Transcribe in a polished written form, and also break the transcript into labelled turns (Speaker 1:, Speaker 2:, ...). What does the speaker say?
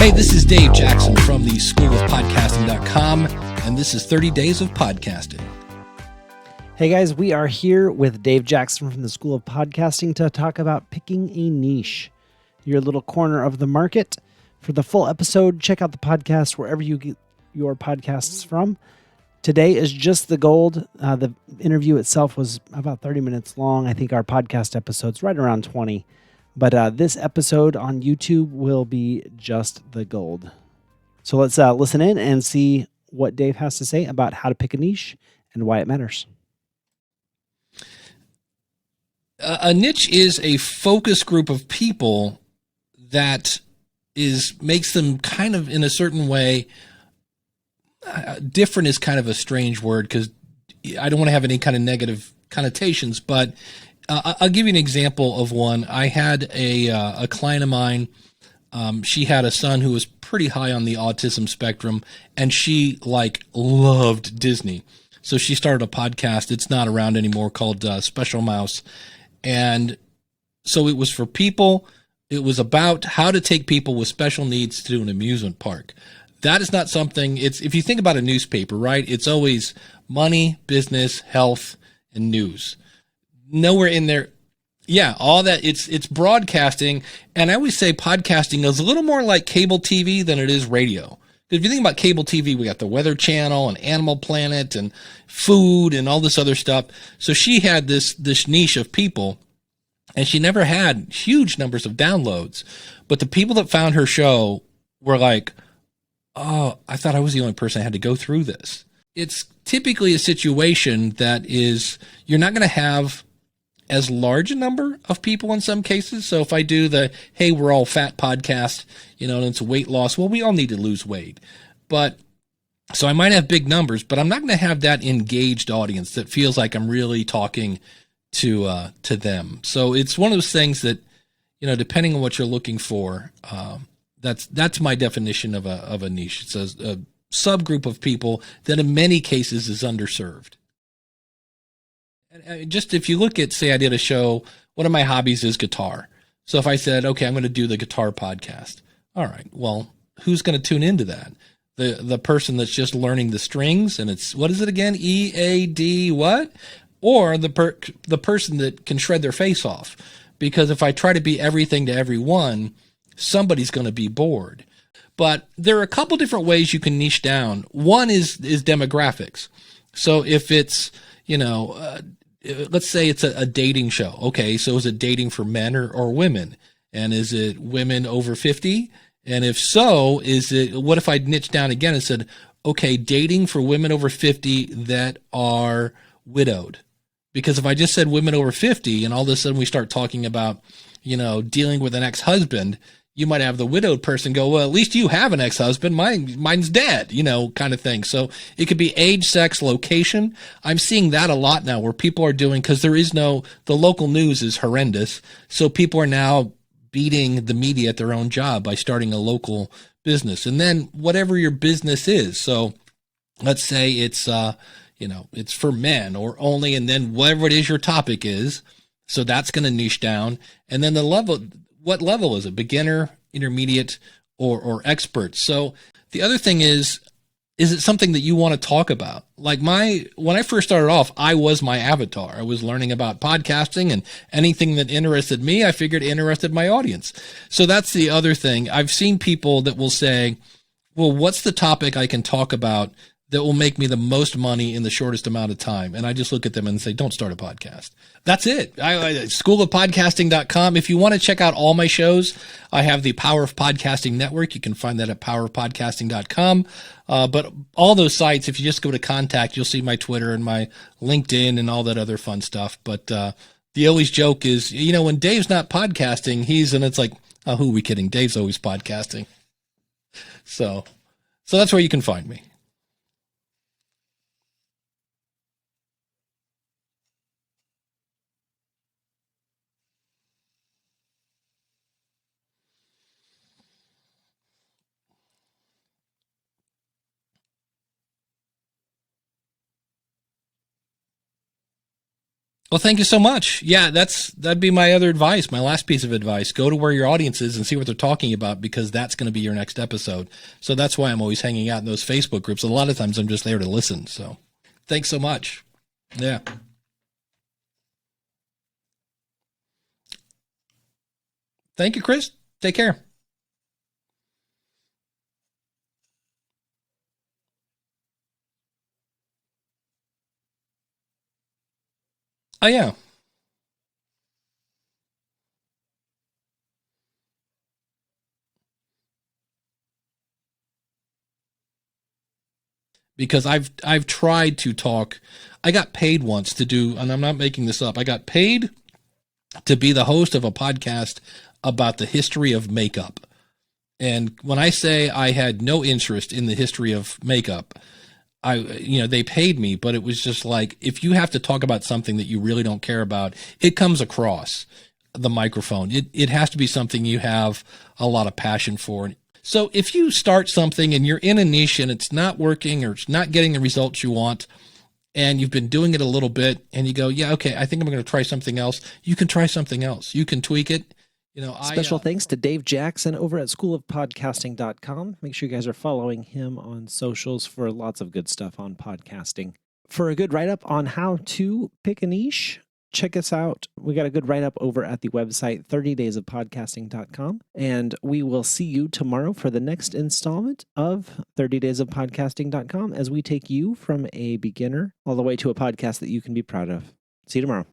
Speaker 1: Hey, this is Dave Jackson from the schoolofpodcasting.com, and this is 30 Days of Podcasting.
Speaker 2: Hey guys, we are here with Dave Jackson from the School of Podcasting to talk about picking a niche, your little corner of the market. For the full episode, check out the podcast wherever you get your podcasts from. Today is just the gold. The interview itself was about 30 minutes long. I think our podcast episode's right around 20. But this episode on YouTube will be just the gold. So let's listen in and see what Dave has to say about how to pick a niche and why it matters.
Speaker 1: A niche is a focus group of people that makes them kind of in a certain way. Different is kind of a strange word because I don't want to have any kind of negative connotations, but I'll give you an example of one. I had a client of mine. She had a son who was pretty high on the autism spectrum, and she loved Disney. So she started a podcast. It's not around anymore, called Special Mouse. And so it was for people. It was about how to take people with special needs to an amusement park. That is not something, if you think about a newspaper, right? It's always money, business, health, and news. Nowhere in there. Yeah, all that. It's broadcasting. And I always say podcasting is a little more like cable TV than it is radio. If you think about cable TV, we got the Weather Channel and Animal Planet and food and all this other stuff. So she had this niche of people, and she never had huge numbers of downloads. But the people that found her show were like, oh, I thought I was the only person that had to go through this. It's typically a situation that is, you're not going to have as large a number of people in some cases. So if I do the, hey, we're all fat podcast, and it's weight loss, well, we all need to lose weight. But so I might have big numbers, but I'm not going to have that engaged audience that feels like I'm really talking to them. So it's one of those things that, depending on what you're looking for, that's my definition of a niche. It's a subgroup of people that in many cases is underserved. And just if you look at, say I did a show, one of my hobbies is guitar. So if I said, okay, I'm going to do the guitar podcast. All right, well, who's going to tune into that? The person that's just learning the strings, and it's, what is it again? EAD what? Or the person that can shred their face off. Because if I try to be everything to everyone, somebody's going to be bored. But there are a couple different ways you can niche down. One is demographics. So if it's, let's say it's a dating show. Okay, so is it dating for men or women? And is it women over 50? And if so, what if I niche down again and said, okay, dating for women over 50 that are widowed? Because if I just said women over 50 and all of a sudden we start talking about, dealing with an ex-husband, you might have the widowed person go, well, at least you have an ex-husband. Mine's dead, kind of thing. So it could be age, sex, location. I'm seeing that a lot now where people are doing, because the local news is horrendous. So people are now beating the media at their own job by starting a local business. And then whatever your business is. So let's say it's, it's for men or only, and then whatever it is your topic is. So that's going to niche down. And then what level is it? Beginner, intermediate, or expert? So the other thing is it something that you want to talk about? Like when I first started off, I was my avatar. I was learning about podcasting, and anything that interested me, I figured interested my audience. So that's the other thing. I've seen people that will say, well, what's the topic I can talk about that will make me the most money in the shortest amount of time? And I just look at them and say, don't start a podcast. That's it. Schoolofpodcasting.com. If you want to check out all my shows, I have the Power of Podcasting Network. You can find that at powerofpodcasting.com. But all those sites, if you just go to contact, you'll see my Twitter and my LinkedIn and all that other fun stuff. But the always joke is, when Dave's not podcasting, and it's like, oh, who are we kidding? Dave's always podcasting. So that's where you can find me. Well, thank you so much. Yeah, that'd be my other advice, my last piece of advice. Go to where your audience is and see what they're talking about, because that's going to be your next episode. So that's why I'm always hanging out in those Facebook groups. A lot of times I'm just there to listen. So thanks so much. Yeah. Thank you, Chris. Take care. Oh, yeah. Because I've tried to talk. I got paid once to do, and I'm not making this up. I got paid to be the host of a podcast about the history of makeup. And when I say I had no interest in the history of makeup, they paid me, but it was just like, if you have to talk about something that you really don't care about, it comes across the microphone. It has to be something you have a lot of passion for. So if you start something and you're in a niche and it's not working or it's not getting the results you want, and you've been doing it a little bit and you go, yeah, okay, I think I'm going to try something else. You can try something else. You can tweak it.
Speaker 2: Special thanks to Dave Jackson over at schoolofpodcasting.com. Make sure you guys are following him on socials for lots of good stuff on podcasting. For a good write-up on how to pick a niche, check us out. We got a good write-up over at the website 30daysofpodcasting.com. And we will see you tomorrow for the next installment of 30daysofpodcasting.com as we take you from a beginner all the way to a podcast that you can be proud of. See you tomorrow.